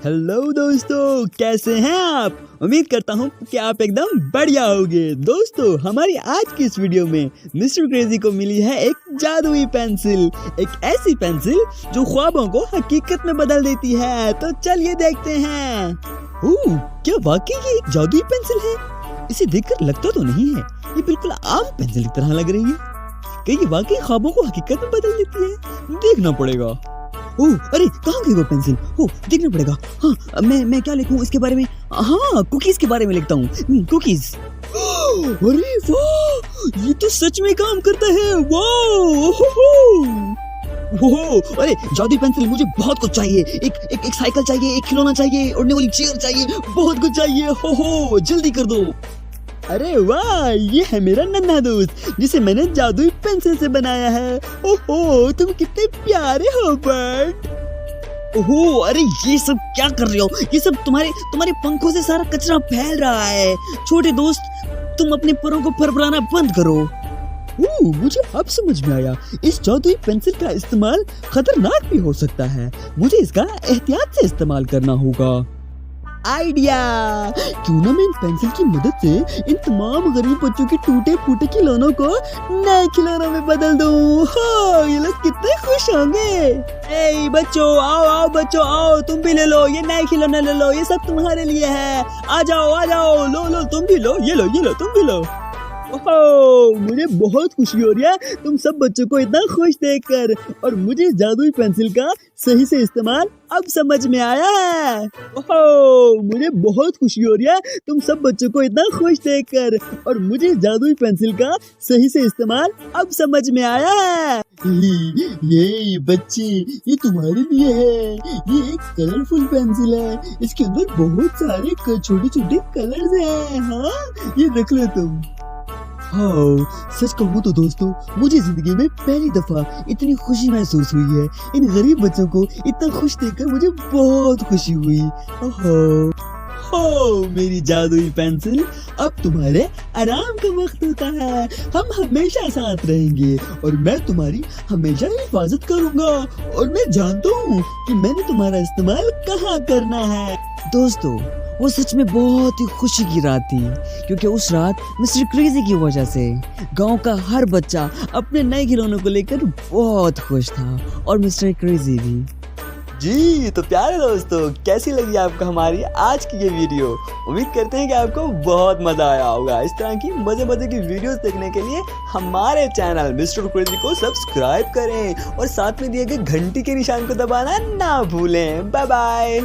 Hello दोस्तों, कैसे हैं आप। उम्मीद करता हूँ कि आप एकदम बढ़िया होंगे। दोस्तों, हमारी आज की इस वीडियो में मिस्टर क्रेजी को मिली है एक जादुई पेंसिल, एक ऐसी पेंसिल जो ख्वाबों को हकीकत में बदल देती है। तो चलिए देखते हैं। क्या वाकई ये एक जादुई पेंसिल है? इसे देखकर लगता तो नहीं है, ये बिल्कुल आम पेंसिल की तरह लग रही है। क्या ये वाकई ख्वाबों को हकीकत में बदल देती है? देखना पड़ेगा। अरे कहाँ गई वो पेंसिल? देखना पड़ेगा। हाँ, मैं क्या लिखूं इसके बारे में? हाँ, कुकीज के बारे में लिखता हूँ। कुकीज। अरे वाह, ये तो सच में काम करता है। वाह, अरे जादुई पेंसिल, मुझे बहुत कुछ चाहिए। एक साइकिल चाहिए, एक खिलौना चाहिए, उड़ने वाली चेयर चाहिए, बहुत कुछ चाहिए। जल्दी कर दो। अरे वाह, ये है मेरा नन्हा दोस्त जिसे मैंने जादुई पेंसिल से बनाया है। तुम कितने प्यारे हो बर्ड। अरे ये सब क्या कर रहे हो? ये सब तुम्हारे पंखों से सारा कचरा फैल रहा है। छोटे दोस्त, तुम अपने परों को फरफराना बंद करो। मुझे अब समझ में आया, इस जादुई पेंसिल का इस्तेमाल खतरनाक भी हो सकता है। मुझे इसका एहतियात से इस्तेमाल करना होगा। आइडिया, क्यों ना मैं इन पेंसिल की मदद से इन तमाम गरीब बच्चों के टूटे फूटे खिलौनों को नए खिलौनों में बदल दूं। ये लोग कितने खुश होंगे। बच्चों, आओ बच्चों, आओ, तुम भी ले लो, ये नए खिलौने ले लो, ये सब तुम्हारे लिए है। आ जाओ, लो, तुम भी लो, ये लो, तुम भी लो। मुझे बहुत खुशी हो रही है तुम सब बच्चों को इतना खुश देखकर, और मुझे इस जादुई पेंसिल का सही से इस्तेमाल अब समझ में आया है। मुझे बहुत खुशी हो रही है तुम सब बच्चों को इतना खुश देखकर, और मुझे इस जादुई पेंसिल का सही से इस्तेमाल अब समझ में आया है। ये बच्चे, ये तुम्हारे लिए है। ये एक कलरफुल पेंसिल है, इसके अंदर बहुत सारे छोटे छोटे कलर्स हैं। हाँ, ये रख लो तुम। सच कहूँ तो दोस्तों, मुझे जिंदगी में पहली दफा इतनी खुशी महसूस हुई है। इन गरीब बच्चों को इतना खुश देखकर मुझे बहुत खुशी हुई। मेरी जादुई पेंसिल, अब तुम्हारे आराम का वक्त होता है। हम हमेशा साथ रहेंगे और मैं तुम्हारी हमेशा हिफाजत करूंगा, और मैं जानता हूँ कि मैंने तुम्हारा इस्तेमाल कहाँ करना है। दोस्तों, वो सच में बहुत ही खुशी की रात थी, क्योंकि उस रात मिस्टर क्रेजी की वजह से गांव का हर बच्चा अपने नए खिलौनों को लेकर बहुत खुश था, और मिस्टर क्रेजी भी। जी तो प्यारे दोस्तों, कैसी लगी आपको हमारी आज की ये वीडियो? उम्मीद करते हैं कि आपको बहुत मजा आया होगा। इस तरह की मजे की वीडियोस देखने के लिए हमारे चैनल मिस्टर क्रेजी को सब्सक्राइब करें, और साथ में दिए गए घंटी के निशान को दबाना ना भूलें। Bye bye.